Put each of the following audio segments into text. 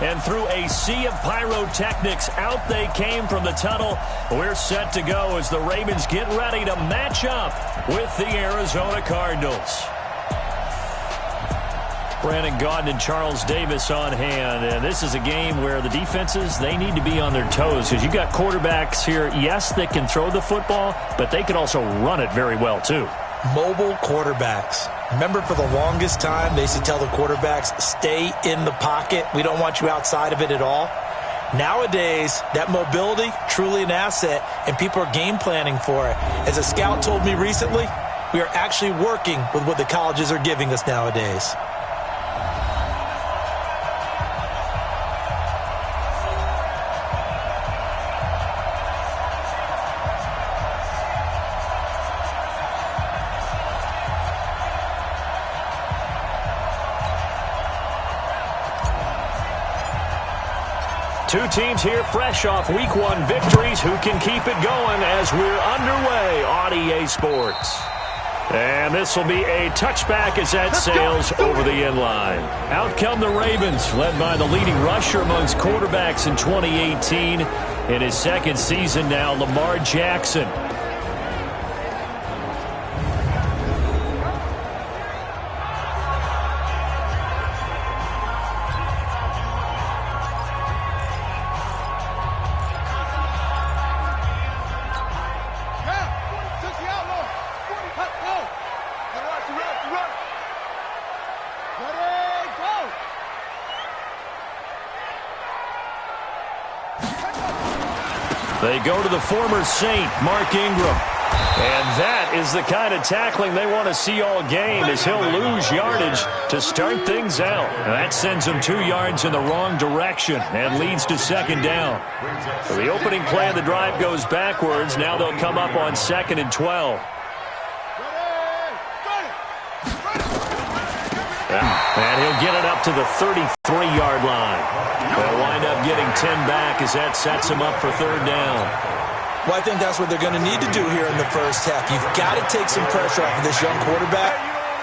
And through a sea of pyrotechnics, out they came from the tunnel. We're set to go as the Ravens get ready to match up with the Arizona Cardinals. Brandon Gaudin and Charles Davis on hand. And this is a game where the defenses, they need to be on their toes because you've got quarterbacks here, yes, that can throw the football, but they can also run it very well, too. Mobile quarterbacks. Remember, for the longest time, they used to tell the quarterbacks, stay in the pocket. We don't want you outside of it at all. Nowadays, that mobility, truly an asset, and people are game planning for it. As a scout told me recently, we are actually working with what the colleges are giving us nowadays. Two teams here fresh off Week 1 victories. Who can keep it going as we're underway on EA Sports? And this will be a touchback as that sails over the end line. Out come the Ravens, led by the leading rusher amongst quarterbacks in 2018. In his second season now, Lamar Jackson. They go to the former Saint, Mark Ingram. And that is the kind of tackling they want to see all game as he'll lose yardage to start things out. And that sends him 2 yards in the wrong direction and leads to second down. So the opening play of the drive goes backwards. Now they'll come up on 2nd and 12. And he'll get it up to the 33-yard line. They'll wind up getting 10 back as that sets him up for third down. Well, I think that's what they're going to need to do here in the first half. You've got to take some pressure off of this young quarterback,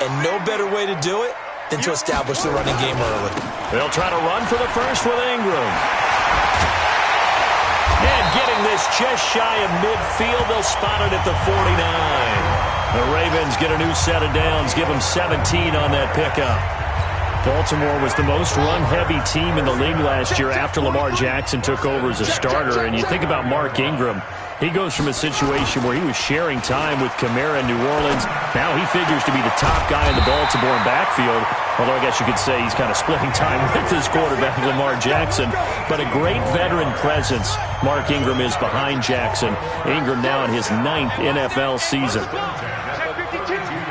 and no better way to do it than to establish the running game early. They'll try to run for the first with Ingram. And getting this just shy of midfield, they'll spot it at the 49. The Ravens get a new set of downs, give them 17 on that pickup. Baltimore was the most run-heavy team in the league last year after Lamar Jackson took over as a starter. And you think about Mark Ingram, he goes from a situation where he was sharing time with Kamara in New Orleans. Now he figures to be the top guy in the Baltimore backfield, although I guess you could say he's kind of splitting time with his quarterback, Lamar Jackson. But a great veteran presence Mark Ingram is behind Jackson. Ingram now in his 9th NFL season.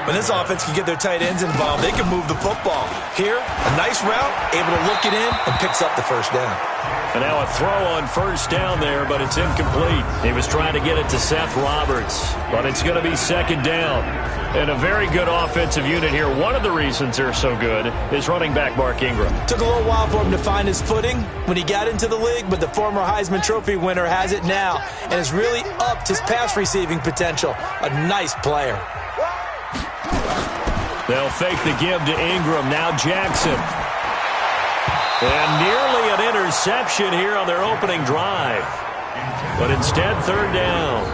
When this offense can get their tight ends involved, they can move the football. Here, a nice route, able to look it in, and picks up the first down. And now a throw on first down there, but it's incomplete. He was trying to get it to Seth Roberts, but it's going to be second down. And a very good offensive unit here. One of the reasons they're so good is running back Mark Ingram. Took a little while for him to find his footing when he got into the league, but the former Heisman Trophy winner has it now and has really upped his pass receiving potential. A nice player. They'll fake the give to Ingram. Now Jackson. And nearly an interception here on their opening drive. But instead, third down.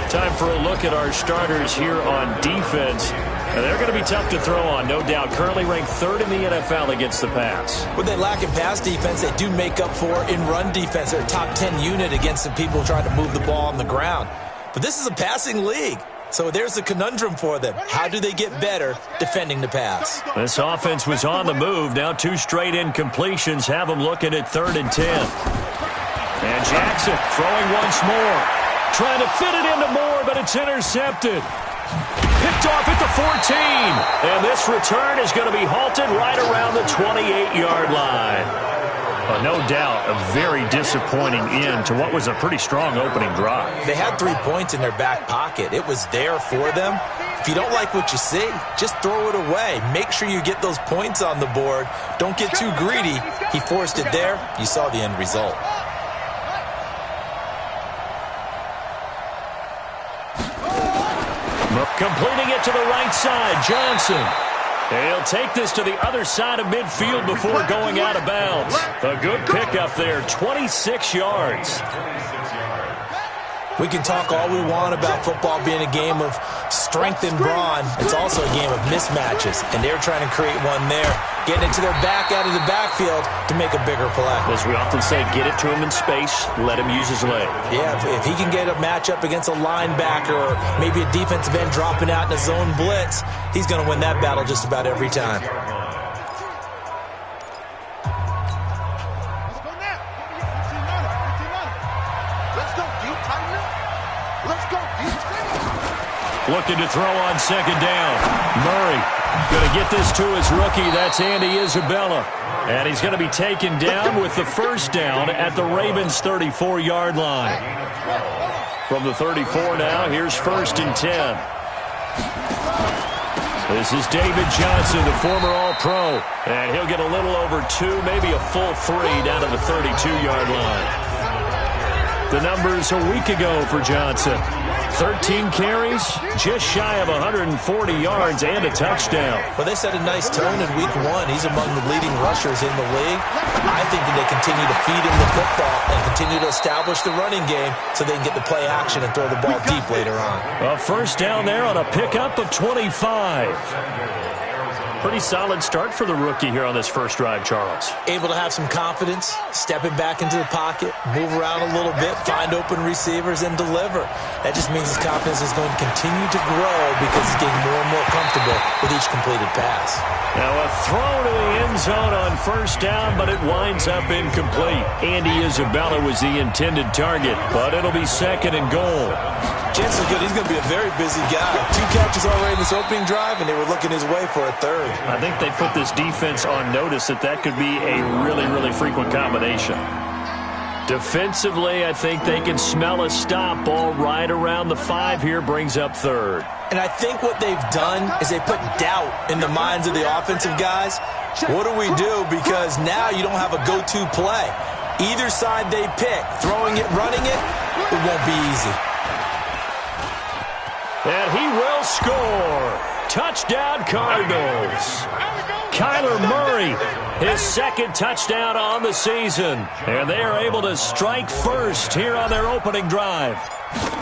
Time for a look at our starters here on defense. And they're going to be tough to throw on, no doubt. Currently ranked 3rd in the NFL against the pass. What they lack in pass defense, they do make up for in run defense. They're a top 10 unit against the people trying to move the ball on the ground. But this is a passing league. So there's a conundrum for them. How do they get better defending the pass? This offense was on the move. Now 2 straight incompletions have them looking at 3rd and 10. And Jackson throwing once more. Trying to fit it into Moore, but it's intercepted. Picked off at the 14. And this return is going to be halted right around the 28-yard line. No doubt, a very disappointing end to what was a pretty strong opening drive. They had 3 points in their back pocket. It was there for them. If you don't like what you see, just throw it away. Make sure you get those points on the board. Don't get too greedy. He forced it there. You saw the end result. Completing it to the right side, Johnson. He'll take this to the other side of midfield before going out of bounds. A good pickup there, 26 yards. We can talk all we want about football being a game of strength and brawn. It's also a game of mismatches, and they're trying to create one there, getting it to their back out of the backfield to make a bigger play. As we often say, get it to him in space, let him use his leg. Yeah, if he can get a matchup against a linebacker or maybe a defensive end dropping out in a zone blitz, he's going to win that battle just about every time. Looking to throw on second down. Murray going to get this to his rookie. That's Andy Isabella. And he's going to be taken down with the first down at the Ravens' 34-yard line. From the 34 now, here's 1st and 10. This is David Johnson, the former All-Pro. And he'll get a little over 2, maybe a full 3 down to the 32-yard line. The numbers a week ago for Johnson. 13 carries, just shy of 140 yards and a touchdown. Well, they set a nice tone in week 1. He's among the leading rushers in the league. I think that they continue to feed him the football and continue to establish the running game so they can get the play action and throw the ball deep later on. A first down there on a pickup of 25. Pretty solid start for the rookie here on this first drive, Charles. Able to have some confidence, stepping back into the pocket, move around a little bit, find open receivers, and deliver. That just means his confidence is going to continue to grow because he's getting more and more comfortable with each completed pass. Now a throw to the end zone on first down, but it winds up incomplete. Andy Isabella was the intended target, but it'll be 2nd and goal. Chances are good he's going to be a very busy guy. 2 catches already in this opening drive, and they were looking his way for a 3rd. I think they put this defense on notice that could be a really, really frequent combination. Defensively, I think they can smell a stop. Ball right around the 5 here, brings up 3rd. And I think what they've done is they put doubt in the minds of the offensive guys. What do we do? Because now you don't have a go-to play. Either side they pick, throwing it, running it, it won't be easy. And he will score. Touchdown, Cardinals. Kyler Murray, his 2nd touchdown on the season. And they are able to strike first here on their opening drive.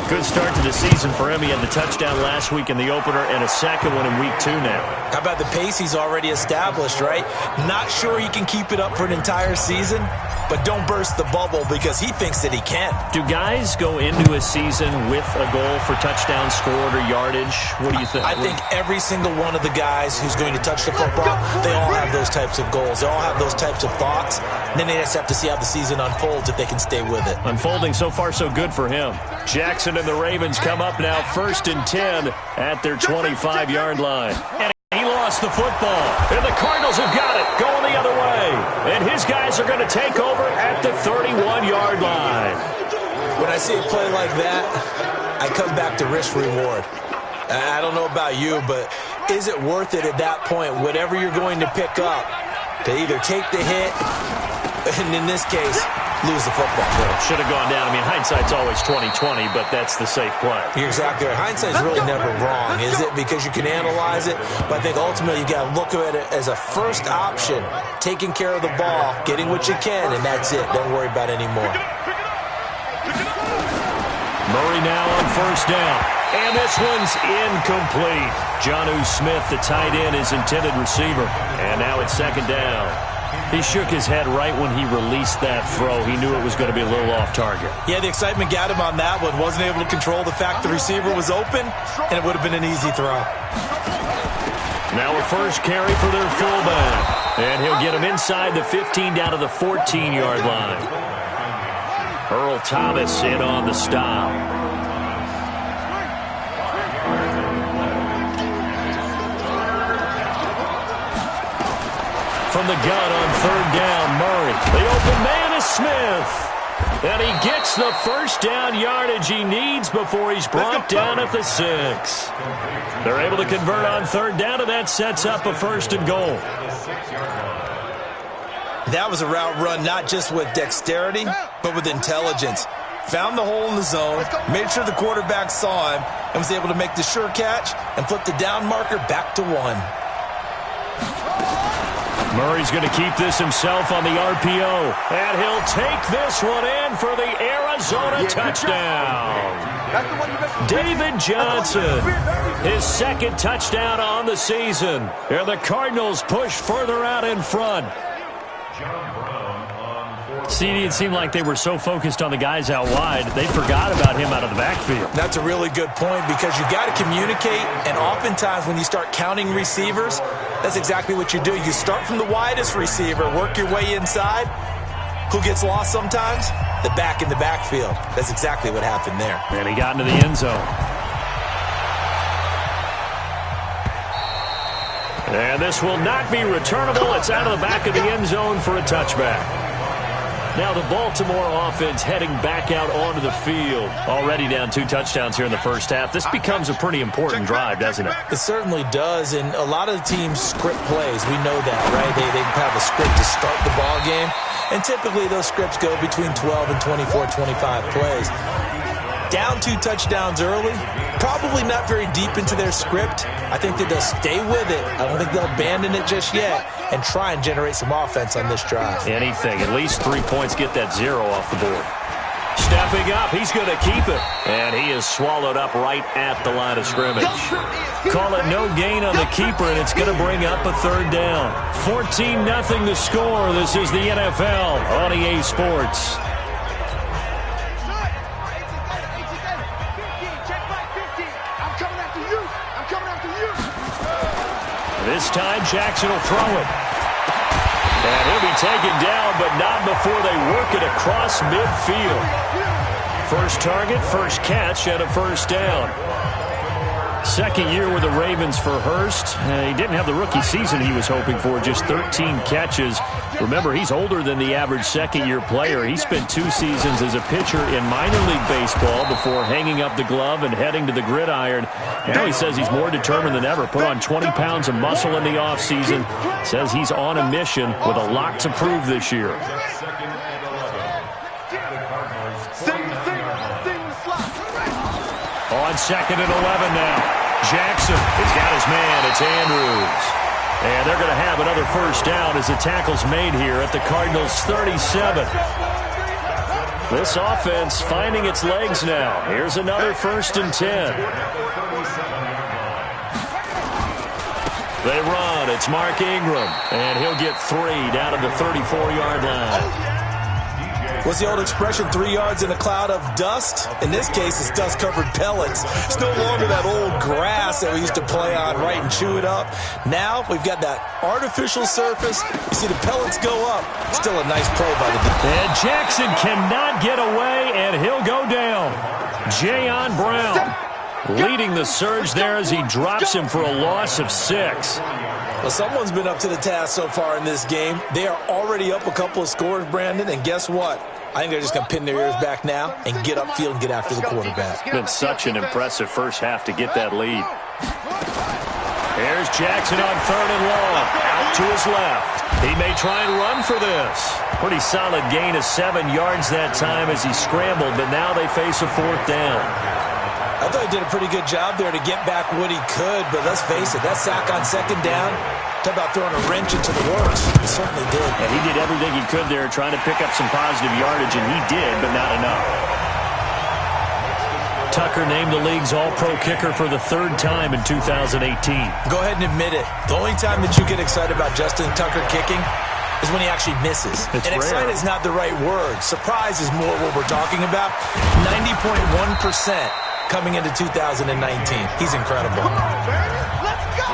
Good start to the season for him. He had the touchdown last week in the opener and a 2nd one in week 2 now. How about the pace he's already established, right? Not sure he can keep it up for an entire season, but don't burst the bubble because he thinks that he can. Do guys go into a season with a goal for touchdown scored or yardage? What do you think? I think every single one of the guys who's going to touch the football, they all have those types of goals. They all have those types of thoughts. And then they just have to see how the season unfolds if they can stay with it. Unfolding so far so good for him. Jackson and the Ravens come up now 1st and 10 at their 25-yard line. And he lost the football. And the Cardinals have got it going the other way. And his guys are going to take over at the 31-yard line. When I see a play like that, I come back to risk-reward. I don't know about you, but is it worth it at that point, whatever you're going to pick up, to either take the hit, and in this case, lose the football. Well, should have gone down. I mean, hindsight's always 20/20, but that's the safe play. You're exactly right. Hindsight's really never wrong, is it? Because you can analyze it, but I think ultimately you got to look at it as a first option, taking care of the ball, getting what you can, and that's it. Don't worry about it anymore. Murray now on first down. And this one's incomplete. Jonnu Smith, the tight end, his intended receiver. And now it's 2nd down. He shook his head right when he released that throw. He knew it was going to be a little off target. Yeah, the excitement got him on that one. Wasn't able to control the fact the receiver was open, and it would have been an easy throw. Now a first carry for their fullback. And he'll get him inside the 15 down to the 14-yard line. Earl Thomas in on the stop. From the gun on 3rd down, Murray. The open man is Smith. And he gets the first down yardage he needs before he's brought down at the 6. They're able to convert on 3rd down, and that sets up a 1st and goal. That was a route run not just with dexterity, but with intelligence. Found the hole in the zone, made sure the quarterback saw him, and was able to make the sure catch and flip the down marker back to 1. Murray's going to keep this himself on the RPO. And he'll take this one in for the Arizona touchdown. David Johnson, his second touchdown on the season. And the Cardinals push further out in front. CD, it seemed like they were so focused on the guys out wide, they forgot about him out of the backfield. That's a really good point because you got to communicate, and oftentimes when you start counting receivers, that's exactly what you do. You start from the widest receiver, work your way inside. Who gets lost sometimes? The back in the backfield. That's exactly what happened there. And he got into the end zone. And this will not be returnable. It's out of the back of the end zone for a touchback. Now the Baltimore offense heading back out onto the field. Already down 2 touchdowns here in the first half. This becomes a pretty important drive, doesn't it? It certainly does, and a lot of the teams script plays. We know that, right? They have a script to start the ball game, and typically those scripts go between 12 and 24, 25 plays. Down 2 touchdowns early, probably not very deep into their script. I think that they'll stay with it. I don't think they'll abandon it just yet and try and generate some offense on this drive. Anything. At least 3 points, get that 0 off the board. Stepping up, he's going to keep it. And he is swallowed up right at the line of scrimmage. Call it no gain on the keeper, and it's going to bring up a 3rd down. 14-0 the score. This is the NFL on EA Sports. This time, Jackson will throw it. And he'll be taken down, but not before they work it across midfield. First target, first catch, and a 1st down. Second year with the Ravens for Hurst. He didn't have the rookie season he was hoping for, just 13 catches. Remember, he's older than the average second-year player. He spent 2 seasons as a pitcher in minor league baseball before hanging up the glove and heading to the gridiron. Now he says he's more determined than ever. Put on 20 pounds of muscle in the offseason. Says he's on a mission with a lot to prove this year. On 2nd and 11 now. Jackson has got his man. It's Andrews. And they're going to have another 1st down as the tackle's made here at the Cardinals' 37. This offense finding its legs now. Here's another 1st and 10. They run. It's Mark Ingram. And he'll get 3 down at the 34-yard line. What's the old expression, 3 yards in a cloud of dust? In this case, it's dust-covered pellets. It's no longer that old grass that we used to play on, right, and chew it up. Now we've got that artificial surface. You see the pellets go up. Still a nice play by the defense. And Jackson cannot get away, and he'll go down. Jayon Brown leading the surge there as he drops him for a loss of 6. Well, someone's been up to the task so far in this game. They are already up a couple of scores, Brandon, and guess what? I think they're just going to pin their ears back now and get upfield and get after the quarterback. It's been such an impressive first half to get that lead. Here's Jackson on 3rd and long. Out to his left. He may try and run for this. Pretty solid gain of 7 yards that time as he scrambled, but now they face a 4th down. I thought he did a pretty good job there to get back what he could, but let's face it, that sack on 2nd down, talk about throwing a wrench into the works. He certainly did. And he did everything he could there trying to pick up some positive yardage, and he did, but not enough. Tucker named the league's all-pro kicker for the 3rd time in 2018. Go ahead and admit it. The only time that you get excited about Justin Tucker kicking is when he actually misses. It's and rare. Excited is not the right word. Surprise is more what we're talking about. 90.1%. coming into 2019. He's incredible. Come on, baby. Let's go.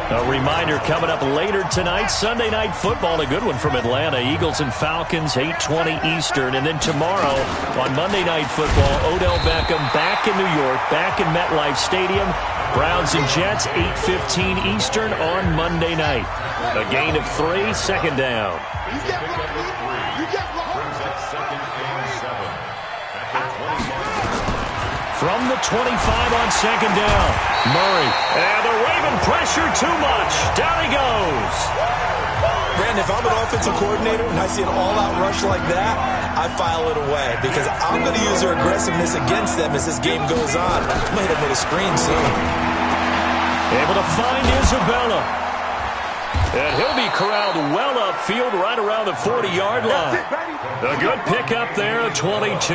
A reminder coming up later tonight, Sunday Night Football, a good one from Atlanta. Eagles and Falcons, 8:20 Eastern. And then tomorrow on Monday Night Football, Odell Beckham back in New York, back in MetLife Stadium. Browns and Jets, 8:15 Eastern on Monday night. A gain of 3, 2nd down. You get blocked. You get blocked. From the 25 on 2nd down. Murray. And the Raven pressure too much. Down he goes. Brandon, if I'm an offensive coordinator and I see an all-out rush like that, I file it away because I'm going to use their aggressiveness against them as this game goes on. I'm going to hit them with a screen soon. Able to find Isabella. And he'll be corralled well upfield right around the 40-yard line. A good pickup there at 22.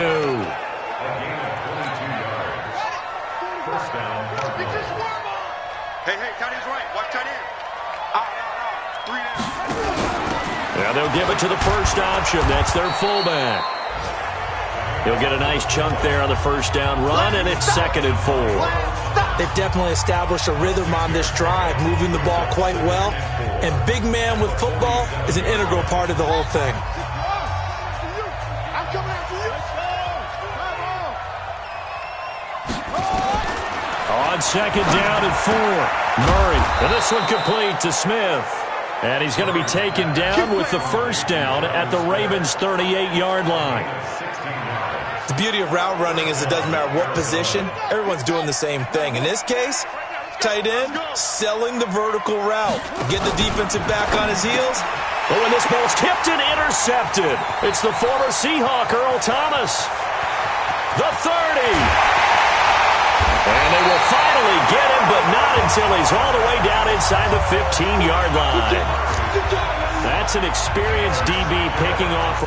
Hey, tight end's right. Watch tight end. Now they'll give it to the first option. That's their fullback. He'll get a nice chunk there on the first down run, and it's 2nd and 4. They've definitely established a rhythm on this drive, moving the ball quite well. And big man with football is an integral part of the whole thing. I'm coming after you. On 2nd down and 4. Murray. And this one complete to Smith. And he's going to be taken down with the first down at the Ravens' 38-yard line. The beauty of route running is it doesn't matter what position, everyone's doing the same thing. In this case, tight end, selling the vertical route. Get the defensive back on his heels. Oh, and this ball's tipped and intercepted. It's the former Seahawk, Earl Thomas. The 30. And they will finally get him, but not until he's all the way down inside the 15-yard line. That's an experienced DB picking off.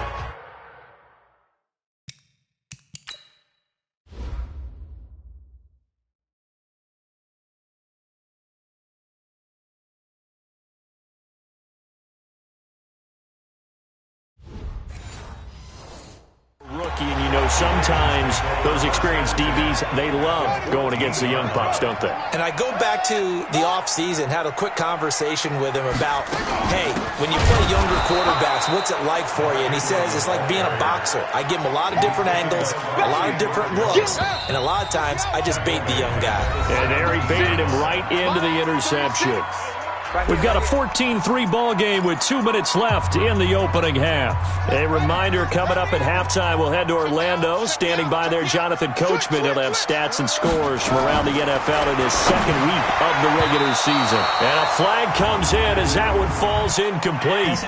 Rookie, and you know sometimes those experienced DBs, they love going against the young pups, don't they? And I go back to the offseason, had a quick conversation with him about, hey, when you play younger quarterbacks, what's it like for you? And he says it's like being a boxer. I give him a lot of different angles, a lot of different looks, and a lot of times I just bait the young guy. And there he baited him right into the interception. We've got a 14-3 ball game with 2 minutes left in the opening half. A reminder coming up at halftime, we'll head to Orlando. Standing by there, Jonathan Coachman. He'll have stats and scores from around the NFL in his 2nd week of the regular season. And a flag comes in as that one falls incomplete.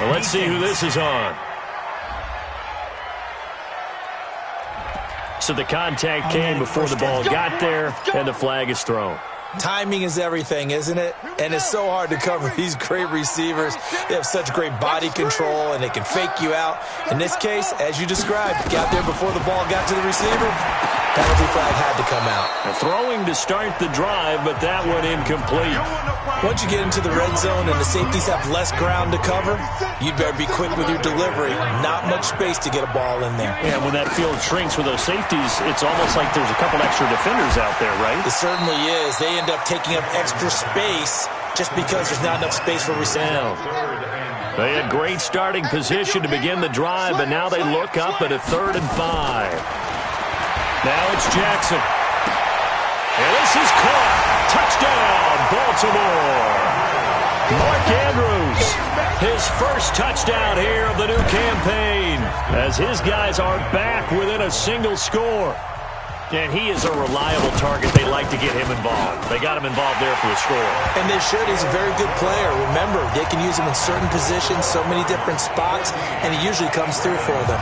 Well, let's see who this is on. So the contact came before the ball got there, and the flag is thrown. Timing is everything, isn't it? And it's so hard to cover these great receivers. They have such great body control, and they can fake you out. In this case, as you described, got there before the ball got to the receiver. Penalty flag had to come out. Throwing to start the drive, but that one incomplete. Once you get into the red zone and the safeties have less ground to cover, you'd better be quick with your delivery. Not much space to get a ball in there. And when that field shrinks with those safeties, it's almost like there's a couple extra defenders out there, right? It certainly is. They end up taking up extra space just because there's not enough space for receiving. They had great starting position to begin the drive, but now they look up at a 3rd and 5. Now it's Jackson. And this is caught. Touchdown, Baltimore. Mark Andrews, his first touchdown here of the new campaign, as his guys are back within a single score. And he is a reliable target. They like to get him involved. They got him involved there for the score. And they should. He's a very good player. Remember, they can use him in certain positions, so many different spots, and he usually comes through for them.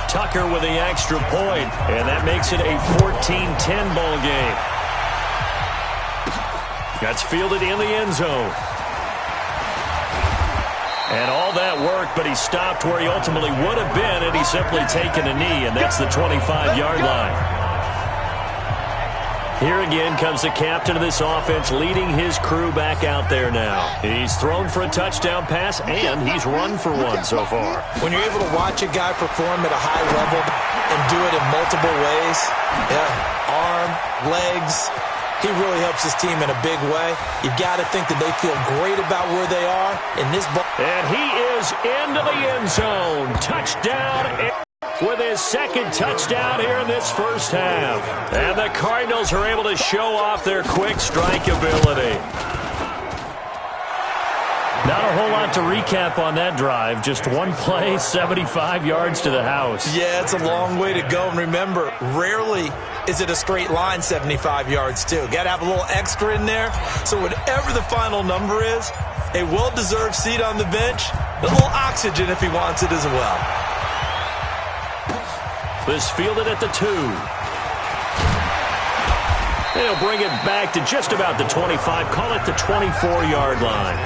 Tucker with the extra point, and that makes it a 14-10 ball game. That's fielded in the end zone. And all that work, but he stopped where he ultimately would have been had he simply taken a knee, and that's the 25-yard line. Here again comes the captain of this offense leading his crew back out there now. He's thrown for a touchdown pass, and he's run for one so far. When you're able to watch a guy perform at a high level and do it in multiple ways, arm, legs, he really helps his team in a big way. You've got to think that they feel great about where they are in this ball. And he is into the end zone. Touchdown with his 2nd touchdown here in this first half. And the Cardinals are able to show off their quick strike ability. Not a whole lot to recap on that drive. Just one play, 75 yards to the house. Yeah, it's a long way to go. And remember, rarely is it a straight line 75 yards, too. Got to have a little extra in there. So whatever the final number is, a well-deserved seat on the bench, a little oxygen if he wants it as well. This fielded at the 2. They'll bring it back to just about the 25. Call it the 24-yard line.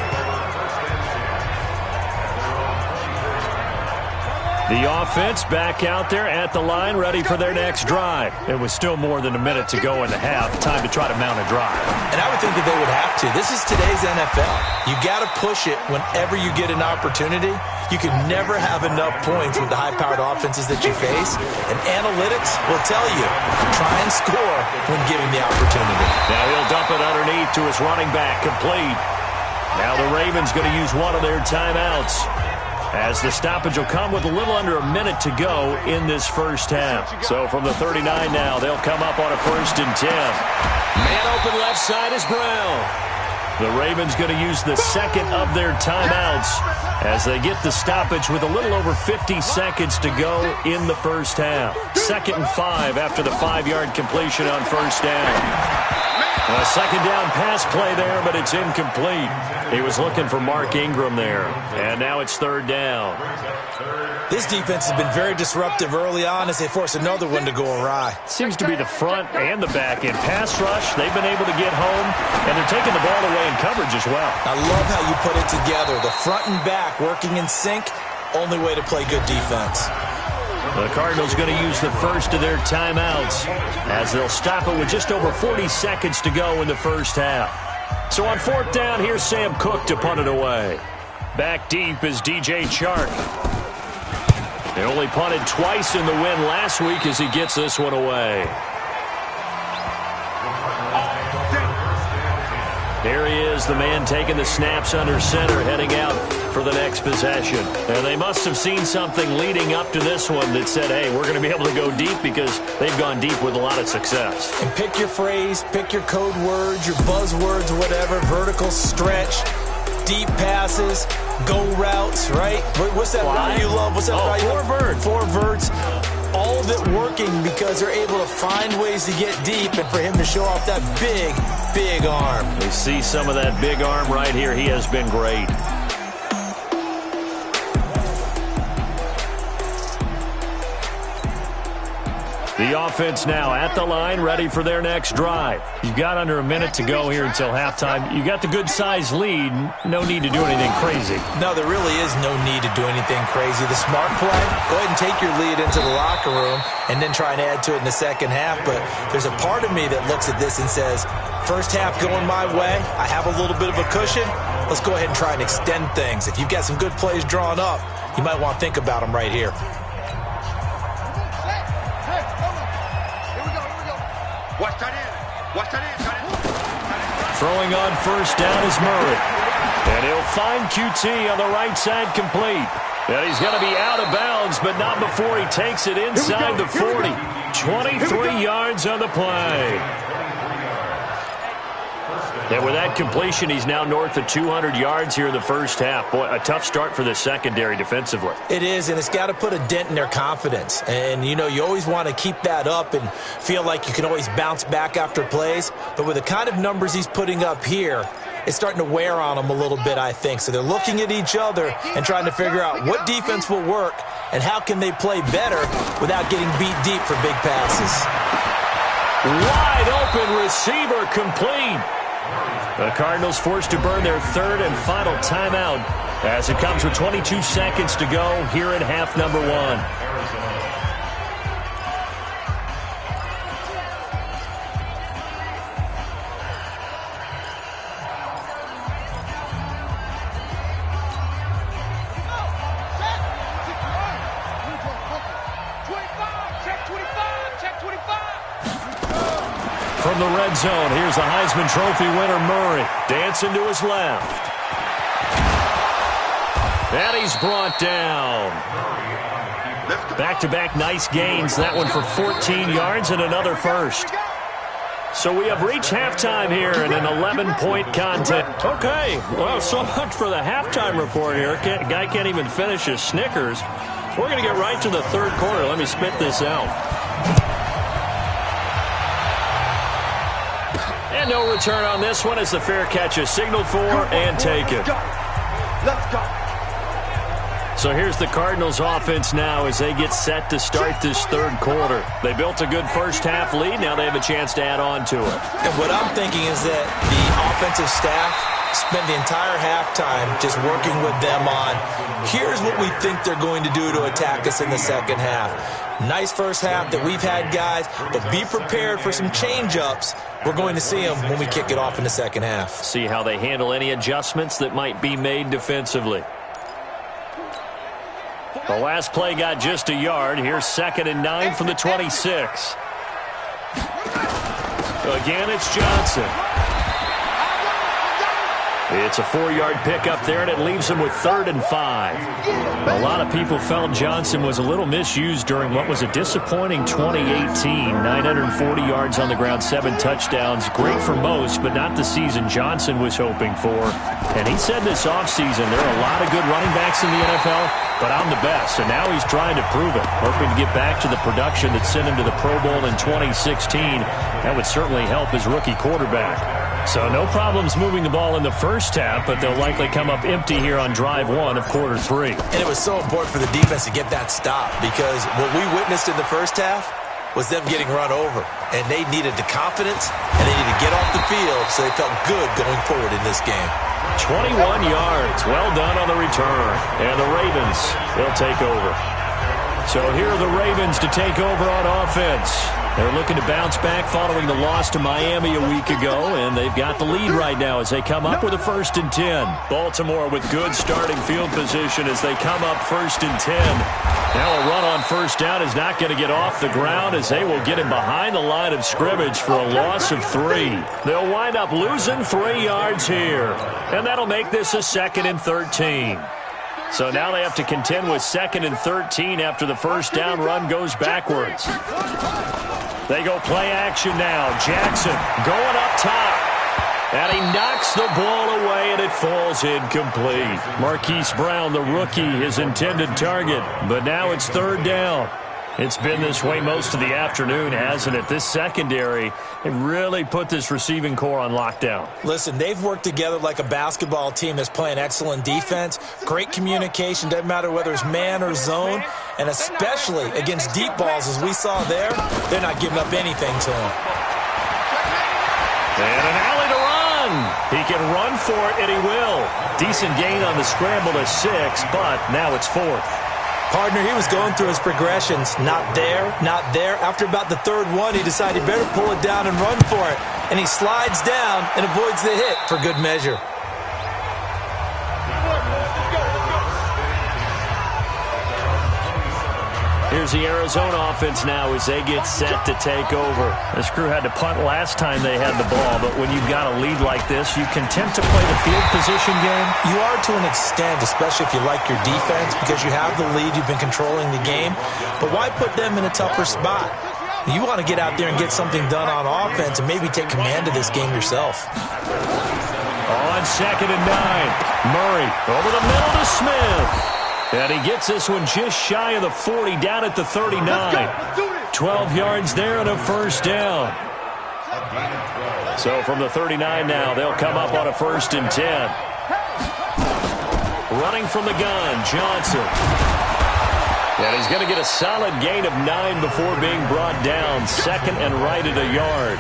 The offense back out there at the line, ready for their next drive. It was still more than a minute to go in the half. Time to try to mount a drive. And I would think that they would have to. This is today's NFL. You got to push it whenever you get an opportunity. You can never have enough points with the high-powered offenses that you face. And analytics will tell you, try and score when given the opportunity. Now he'll dump it underneath to his running back, complete. Now the Ravens going to use one of their timeouts, as the stoppage will come with a little under a minute to go in this first half. So from the 39 now, they'll come up on a 1st and 10. Man open left side is Brown. The Ravens going to use the second of their timeouts as they get the stoppage with a little over 50 seconds to go in the first half. 2nd and 5 after the 5-yard completion on 1st down. A 2nd down pass play there, but it's incomplete. He was looking for Mark Ingram there. And now it's 3rd down. This defense has been very disruptive early on as they force another one to go awry. Seems to be the front and the back end. Pass rush, they've been able to get home, and they're taking the ball away in coverage as well. I love how you put it together. The front and back working in sync, only way to play good defense. The Cardinals going to use the first of their timeouts as they'll stop it with just over 40 seconds to go in the first half. So on 4th down, here's Sam Cook to punt it away. Back deep is DJ Chark. They only punted twice in the win last week as he gets this one away. Here he is, the man taking the snaps under center, heading out for the next possession. And they must have seen something leading up to this one that said, hey, we're going to be able to go deep, because they've gone deep with a lot of success. And pick your phrase, pick your code words, your buzzwords, whatever, vertical stretch, deep passes, go routes, right? What's that route you love? What's that route you love? Four verts. All of it working because they're able to find ways to get deep, and for him to show off that big arm. We see some of that big arm right here. He has been great. The offense now at the line, ready for their next drive. You've got under a minute to go here until halftime. You got the good-sized lead. No need to do anything crazy. No, there really is no need to do anything crazy. The smart play, go ahead and take your lead into the locker room and then try and add to it in the second half. But there's a part of me that looks at this and says, first half going my way, I have a little bit of a cushion. Let's go ahead and try and extend things. If you've got some good plays drawn up, you might want to think about them right here. Throwing on 1st down is Murray. And he'll find QT on the right side, complete. And he's going to be out of bounds, but not before he takes it inside the 40. 23 yards on the play. And with that completion, he's now north of 200 yards here in the first half. Boy, a tough start for the secondary defensively. It is, and it's got to put a dent in their confidence. And, you know, you always want to keep that up and feel like you can always bounce back after plays. But with the kind of numbers he's putting up here, it's starting to wear on them a little bit, I think. So they're looking at each other and trying to figure out what defense will work and how can they play better without getting beat deep for big passes. Wide open receiver, complete. The Cardinals forced to burn their 3rd and final timeout as it comes with 22 seconds to go here in half number 1. From the red zone, here's the Heisman Trophy winner, Murray, dancing to his left. And he's brought down. Back-to-back nice gains, that one for 14 yards and another first. So we have reached halftime here in an 11-point contest. Okay, well, so much for the halftime report here. Guy can't even finish his Snickers. We're going to get right to the 3rd quarter. Let me spit this out. And no return on this one as the fair catch is signaled for and taken. Let's go. So here's the Cardinals offense now as they get set to start this third quarter. They built a good first-half lead. Now they have a chance to add on to it. And what I'm thinking is that the offensive staff spent the entire halftime just working with them on, here's what we think they're going to do to attack us in the second half. Nice first half that we've had, guys, but be prepared for some change-ups. We're going to see them when we kick it off in the second half. See how they handle any adjustments that might be made defensively. The last play got just a yard. Here's 2nd and 9 from the 26. Again, it's Johnson. It's a 4-yard pickup there, and it leaves him with 3rd and 5. A lot of people felt Johnson was a little misused during what was a disappointing 2018. 940 yards on the ground, 7 touchdowns. Great for most, but not the season Johnson was hoping for. And he said this offseason, there are a lot of good running backs in the NFL, but I'm the best. And now he's trying to prove it, hoping to get back to the production that sent him to the Pro Bowl in 2016. That would certainly help his rookie quarterback. So no problems moving the ball in the first half, but they'll likely come up empty here on drive 1 of quarter 3. And it was so important for the defense to get that stop, because what we witnessed in the first half was them getting run over. And they needed the confidence, and they needed to get off the field so they felt good going forward in this game. 21 yards. Well done on the return. And the Ravens, they'll take over. So here are the Ravens to take over on offense. They're looking to bounce back following the loss to Miami a week ago, and they've got the lead right now as they come up with a 1st and 10. Baltimore with good starting field position as they come up 1st and 10. Now a run on 1st down is not going to get off the ground as they will get him behind the line of scrimmage for a loss of 3. They'll wind up losing 3 yards here, and that'll make this a 2nd and 13. So now they have to contend with 2nd and 13 after the 1st down run goes backwards. They go play action now. Jackson going up top. And he knocks the ball away, and it falls incomplete. Marquise Brown, the rookie, his intended target. But now it's 3rd down. It's been this way most of the afternoon, hasn't it? This secondary, it really put this receiving core on lockdown. Listen, they've worked together like a basketball team that's playing excellent defense. Great communication, doesn't matter whether it's man or zone. And especially against deep balls, as we saw there, they're not giving up anything to them. And an alley to run. He can run for it, and he will. Decent gain on the scramble to 6, but now it's 4th. Partner, he was going through his progressions. Not there, not there. After about the 3rd one, he decided he better pull it down and run for it. And he slides down and avoids the hit for good measure. Here's the Arizona offense now as they get set to take over. This crew had to punt last time they had the ball, but when you've got a lead like this, you can attempt to play the field position game. You are to an extent, especially if you like your defense, because you have the lead, you've been controlling the game. But why put them in a tougher spot? You want to get out there and get something done on offense and maybe take command of this game yourself. On 2nd and 9, Murray over the middle to Smith. And he gets this one just shy of the 40, down at the 39. 12 yards there and a 1st down. So from the 39 now, they'll come up on a 1st and 10. Running from the gun, Johnson. And he's going to get a solid gain of 9 before being brought down. 2nd and right at a yard.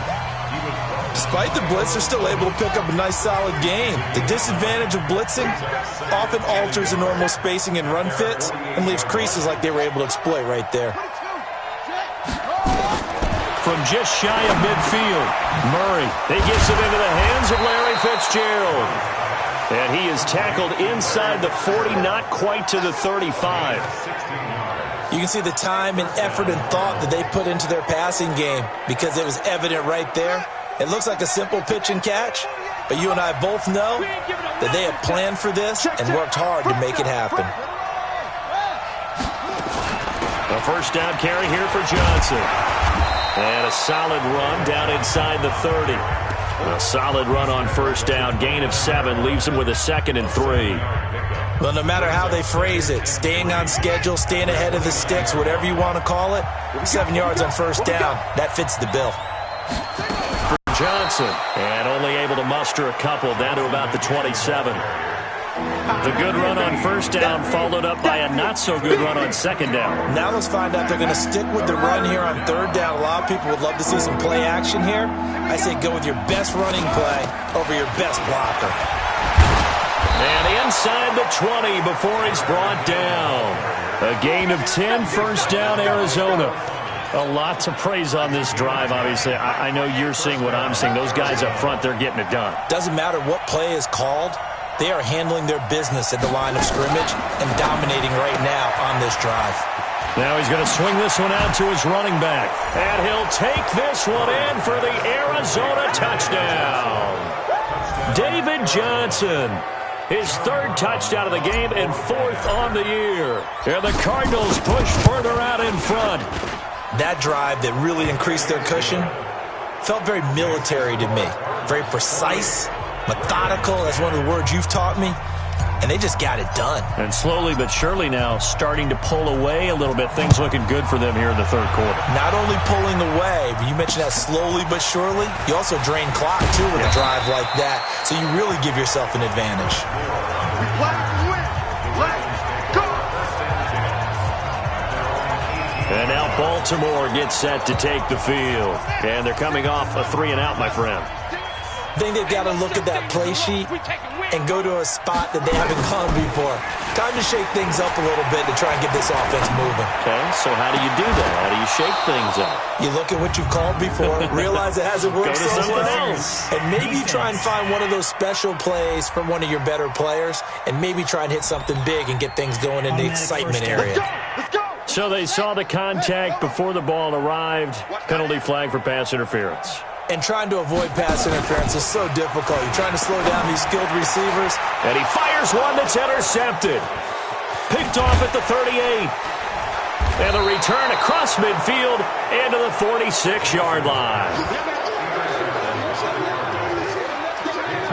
Despite the blitz, they're still able to pick up a nice, solid gain. The disadvantage of blitzing often alters the normal spacing and run fits and leaves creases like they were able to exploit right there. From just shy of midfield, Murray. He gets it into the hands of Larry Fitzgerald. And he is tackled inside the 40, not quite to the 35. You can see the time and effort and thought that they put into their passing game because it was evident right there. It looks like a simple pitch and catch, but you and I both know that they have planned for this and worked hard to make it happen. A 1st down carry here for Johnson. And a solid run down inside the 30. A solid run on 1st down, gain of 7, leaves him with a 2nd and 3. Well, no matter how they phrase it, staying on schedule, staying ahead of the sticks, whatever you want to call it, 7 yards on 1st down, that fits the bill. Johnson, and only able to muster a couple down to about the 27. The good run on first down followed up by a not-so-good run on second down. Now let's find out they're going to stick with the run here on third down. A lot of people would love to see some play action here. I say go with your best running play over your best blocker. And inside the 20 before he's brought down. A gain of 10, first down, Arizona. A lot to praise on this drive, obviously. I know you're seeing what I'm seeing. Those guys up front, they're getting it done. Doesn't matter what play is called. They are handling their business at the line of scrimmage and dominating right now on this drive. Now he's going to swing this one out to his running back. And he'll take this one in for the Arizona touchdown. David Johnson. His third touchdown of the game and fourth on the year. And the Cardinals push further out in front. That drive that really increased their cushion felt very military to me. Very precise, methodical. That's one of the words you've taught me. And they just got it done. And slowly but surely now starting to pull away a little bit. Things looking good for them here in the third quarter. Not only pulling away, but you mentioned that slowly but surely. You also drain clock, too, with a drive like that. So you really give yourself an advantage. And now Baltimore gets set to take the field. And they're coming off a 3-and-out, my friend. I think they've got to look at that play sheet and go to a spot that they haven't gone before. Time to shake things up a little bit to try and get this offense moving. Okay, so how do you do that? How do you shake things up? You look at what you've called before, realize it hasn't worked so something well, else. and maybe try and find one of those special plays from one of your better players, and maybe try and hit something big and get things going in the excitement area. So they saw the contact before the ball arrived. Penalty flag for pass interference. And trying to avoid pass interference is so difficult. You're trying to slow down these skilled receivers. And he fires one that's intercepted. Picked off at the 38. And the return across midfield into the 46-yard line.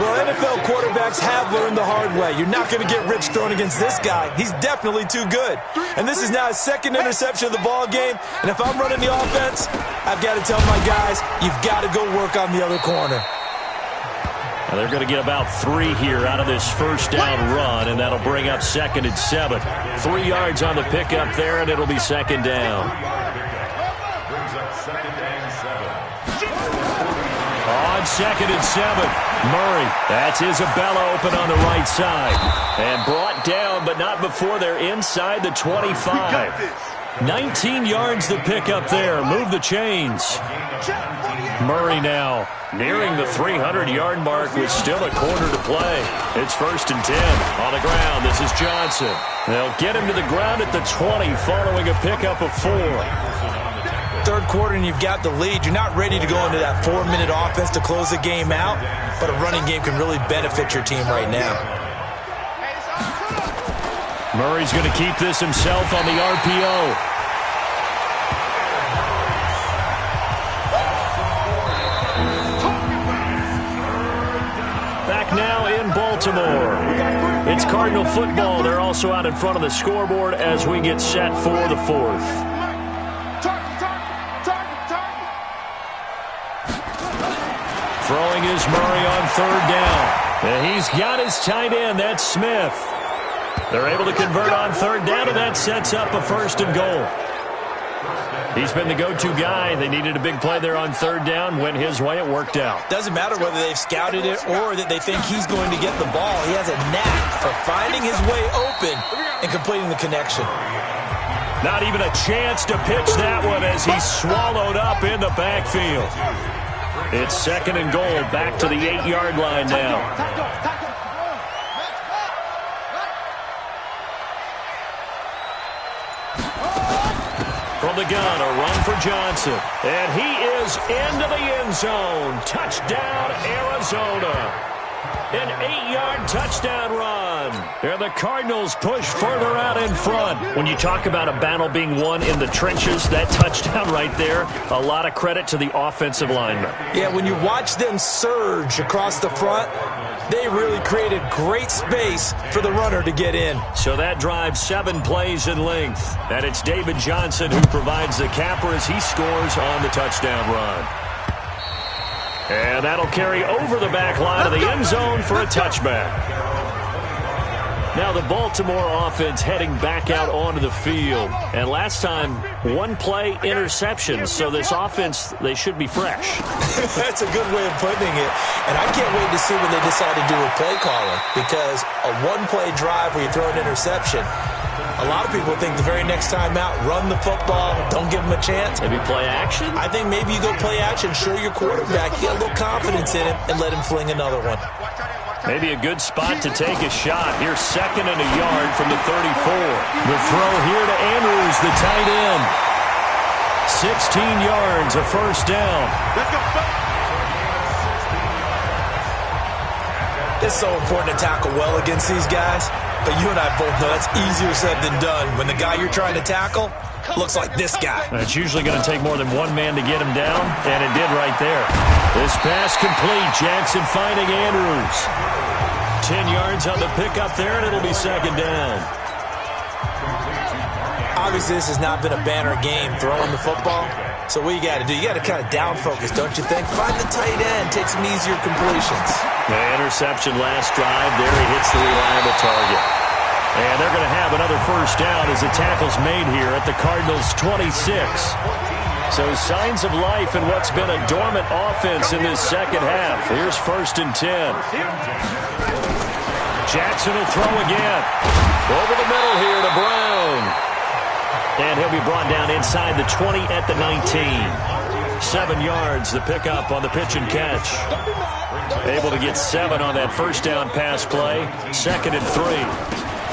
Well, NFL quarterbacks have learned the hard way. You're not going to get rich throwing against this guy. He's definitely too good. And this is now his second interception of the ball game. And if I'm running the offense, I've got to tell my guys, you've got to go work on the other corner. Now they're going to get about 3 here out of this first down run, and that'll bring up 2nd and 7. 3 yards on the pickup there, and it'll be 2nd down. On 2nd and 7, Murray. That's Isabella open on the right side. And brought down, but not before they're inside the 25. 19 yards to pick up there. Move the chains. Murray now nearing the 300-yard mark with still a quarter to play. It's 1st and 10 on the ground. This is Johnson. They'll get him to the ground at the 20 following a pickup of 4. Third quarter and you've got the lead. You're not ready to go into that 4-minute offense to close the game out, but a running game can really benefit your team right now. Murray's going to keep this himself on the RPO. Back now in Baltimore. It's Cardinal football. They're also out in front of the scoreboard as we get set for the 4th. Throwing is Murray on 3rd down. And he's got his tight end. That's Smith. They're able to convert on 3rd down, and that sets up a 1st and goal. He's been the go-to guy. They needed a big play there on 3rd down. Went his way. It worked out. Doesn't matter whether they've scouted it or that they think he's going to get the ball. He has a knack for finding his way open and completing the connection. Not even a chance to pitch that one as he's swallowed up in the backfield. It's 2nd and goal, back to the 8-yard line now. From the gun, a run for Johnson. And he is into the end zone. Touchdown, Arizona. An 8-yard touchdown run. And the Cardinals push further out in front. When you talk about a battle being won in the trenches, that touchdown right there, a lot of credit to the offensive linemen. Yeah, when you watch them surge across the front, they really created great space for the runner to get in. So that drives 7 plays in length. And it's David Johnson who provides the capper as he scores on the touchdown run. And that'll carry over the back line of the end zone for a touchback. Now the Baltimore offense heading back out onto the field. And last time, one play interception. So this offense, they should be fresh. That's a good way of putting it. And I can't wait to see what they decide to do with play calling. Because a one-play drive where you throw an interception, a lot of people think the very next time out, run the football, don't give them a chance. Maybe play action? I think maybe you go play action, show your quarterback, get a little confidence in him, and let him fling another one. Maybe a good spot to take a shot. Here's 2nd and a yard from the 34. The throw here to Andrews, the tight end. 16 yards, a first down. Let's go. It's so important to tackle well against these guys. But you and I both know that's easier said than done. When the guy you're trying to tackle looks like this guy. It's usually going to take more than one man to get him down, and it did right there. This pass complete. Jackson finding Andrews. 10 yards on the pickup there, and it'll be 2nd down. Obviously, this has not been a banner game throwing the football. So what you got to do, you got to kind of down focus, don't you think? Find the tight end, take some easier completions. The interception last drive. There he hits the reliable target. And they're going to have another first down as the tackle's made here at the Cardinals' 26. So signs of life in what's been a dormant offense in this second half. Here's 1st and 10. Jackson will throw again. Over the middle here to Brown. And he'll be brought down inside the 20 at the 19. 7 yards, the pickup on the pitch and catch. Able to get 7 on that first down pass play. 2nd and 3.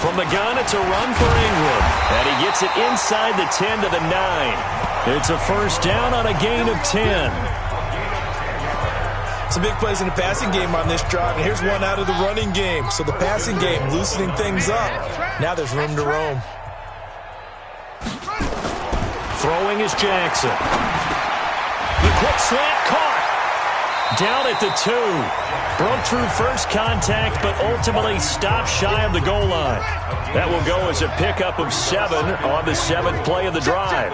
From the gun, it's a run for Ingram. And he gets it inside the 10 to the 9. It's a first down on a gain of 10. Some big plays in the passing game on this drive, and here's one out of the running game. So the passing game loosening things up. Now there's room to roam. Throwing is Jackson. The quick slant caught. Down at the 2. Broke through first contact, but ultimately stopped shy of the goal line. That will go as a pickup of 7 on the 7th play of the drive.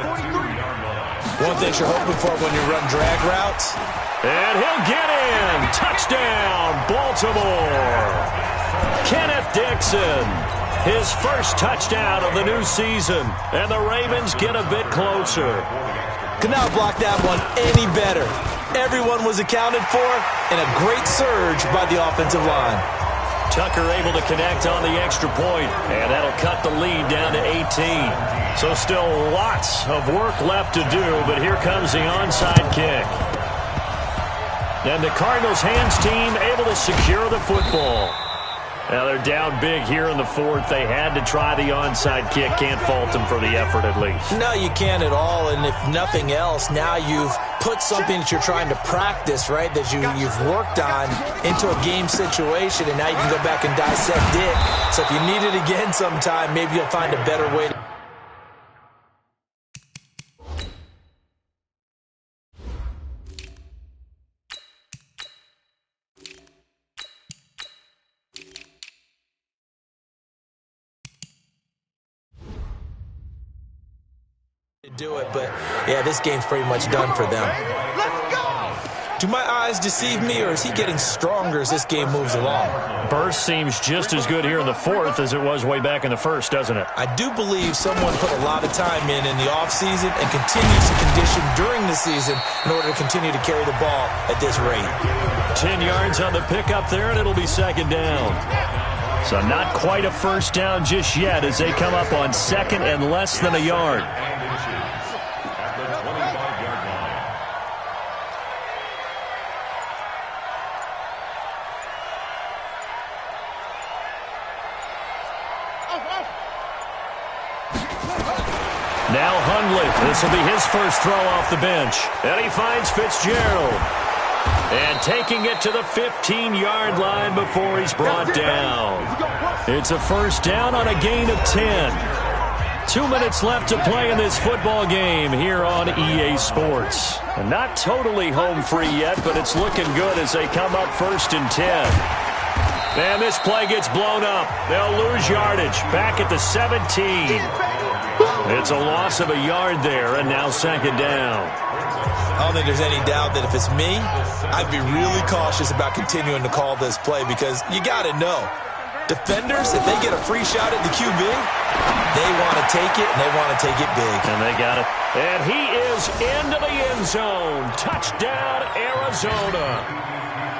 One thing you're hoping for when you run drag routes. And he'll get in. Touchdown, Baltimore. Kenneth Dixon. His first touchdown of the new season. And the Ravens get a bit closer. Could not block that one any better. Everyone was accounted for, and a great surge by the offensive line. Tucker able to connect on the extra point, and that'll cut the lead down to 18. So still lots of work left to do, but here comes the onside kick. And the Cardinals hands team able to secure the football. Now they're down big here in the 4th. They had to try the onside kick. Can't fault them for the effort at least. No, you can't at all. And if nothing else, now you've put something that you're trying to practice, right, that you've worked on into a game situation, and now you can go back and dissect it. So if you need it again sometime, maybe you'll find a better way to. Do it, but yeah, this game's pretty much done for them. Let's go! Do my eyes deceive me, or is he getting stronger as this game moves along? Burst seems just as good here in the 4th as it was way back in the 1st, doesn't it? I do believe someone put a lot of time in the offseason and continues to condition during the season in order to continue to carry the ball at this rate. 10 yards on the pickup there, and it'll be 2nd down. So not quite a first down just yet as they come up on 2nd and less than a yard. Now Hundley. This will be his first throw off the bench. And he finds Fitzgerald. And taking it to the 15-yard line before he's brought down. It's a first down on a gain of 10. 2 minutes left to play in this football game here on EA Sports. And not totally home free yet, but it's looking good as they come up 1st and 10. And this play gets blown up. They'll lose yardage back at the 17. It's a loss of a yard there, and now 2nd down. I don't think there's any doubt that if it's me, I'd be really cautious about continuing to call this play because you got to know. Defenders, if they get a free shot at the QB, they want to take it, and they want to take it big. And they got it. And he is into the end zone. Touchdown, Arizona.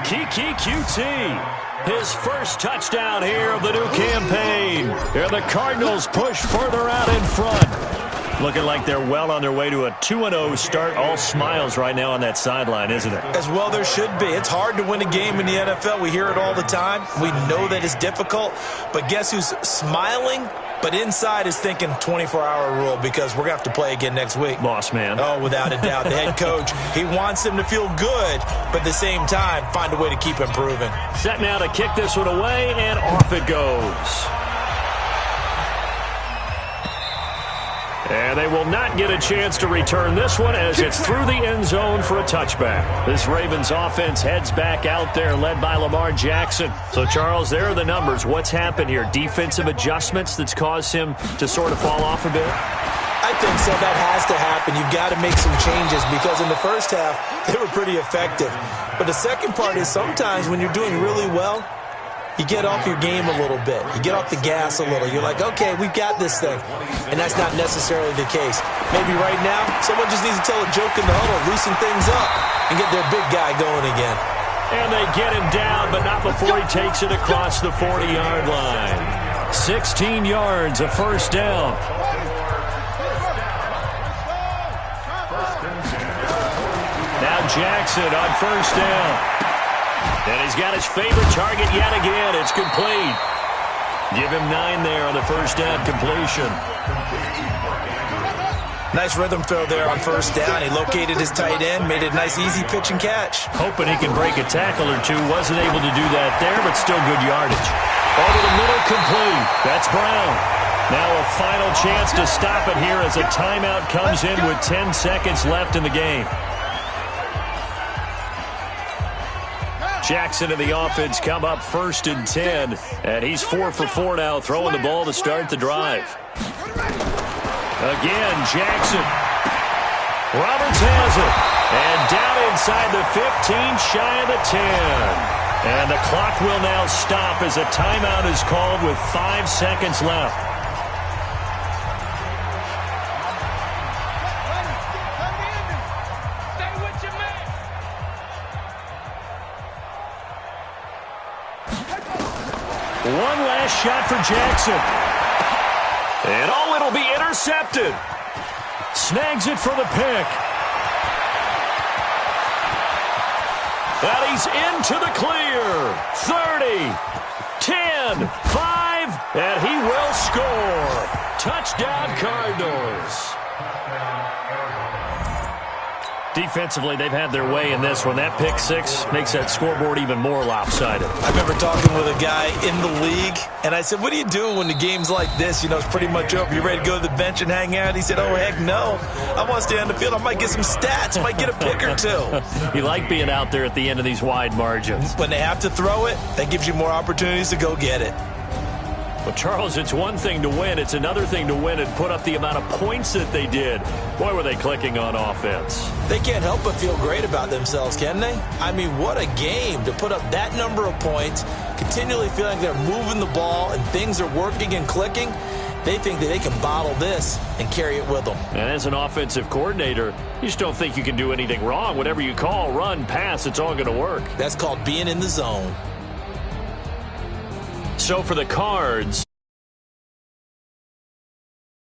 Kiki QT. His first touchdown here of the new campaign. And the Cardinals push further out in front. Looking like they're well on their way to a 2-0 start. All smiles right now on that sideline, isn't it? As well there should be. It's hard to win a game in the NFL. We hear it all the time. We know that it's difficult. But guess who's smiling? But inside is thinking 24-hour rule because we're going to have to play again next week. Boss man. Oh, without a doubt. The head coach, he wants them to feel good, but at the same time, find a way to keep improving. Set now to kick this one away, and off it goes. And they will not get a chance to return this one as it's through the end zone for a touchback. This Ravens offense heads back out there, led by Lamar Jackson. So, Charles, there are the numbers. What's happened here? Defensive adjustments that's caused him to sort of fall off a bit? I think so. That has to happen. You've got to make some changes because in the first half, they were pretty effective. But the second part is sometimes when you're doing really well, you get off your game a little bit. You get off the gas a little. You're like, okay, we've got this thing. And that's not necessarily the case. Maybe right now, someone just needs to tell a joke in the huddle, loosen things up, and get their big guy going again. And they get him down, but not before he takes it across the 40-yard line. 16 yards, a first down. Now Jackson on first down. And he's got his favorite target yet again. It's complete. Give him 9 there on the first down completion. Nice rhythm throw there on first down. He located his tight end, made it a nice easy pitch and catch. Hoping he can break a tackle or two. Wasn't able to do that there, but still good yardage. Over the middle, complete. That's Brown. Now a final chance to stop it here as a timeout comes in with 10 seconds left in the game. Jackson and the offense come up first and 10. And he's 4 for 4 now, throwing the ball to start the drive. Again, Jackson. Roberts has it. And down inside the 15, shy of the 10. And the clock will now stop as a timeout is called with 5 seconds left. One last shot for Jackson. And it'll be intercepted. Snags it for the pick. And he's into the clear. 30, 10, 5, and he will score. Touchdown, Cardinals. Defensively, they've had their way in this one. That pick six makes that scoreboard even more lopsided. I remember talking with a guy in the league, and I said, what do you do when the game's like this? You know, it's pretty much over. You ready to go to the bench and hang out? He said, oh, heck no. I want to stay on the field. I might get some stats. I might get a pick or two. You like being out there at the end of these wide margins. When they have to throw it, that gives you more opportunities to go get it. Well, Charles, it's one thing to win. It's another thing to win and put up the amount of points that they did. Boy, were they clicking on offense. They can't help but feel great about themselves, can they? I mean, what a game to put up that number of points, continually feeling they're moving the ball and things are working and clicking. They think that they can bottle this and carry it with them. And as an offensive coordinator, you just don't think you can do anything wrong. Whatever you call, run, pass, it's all going to work. That's called being in the zone. So for the Cards,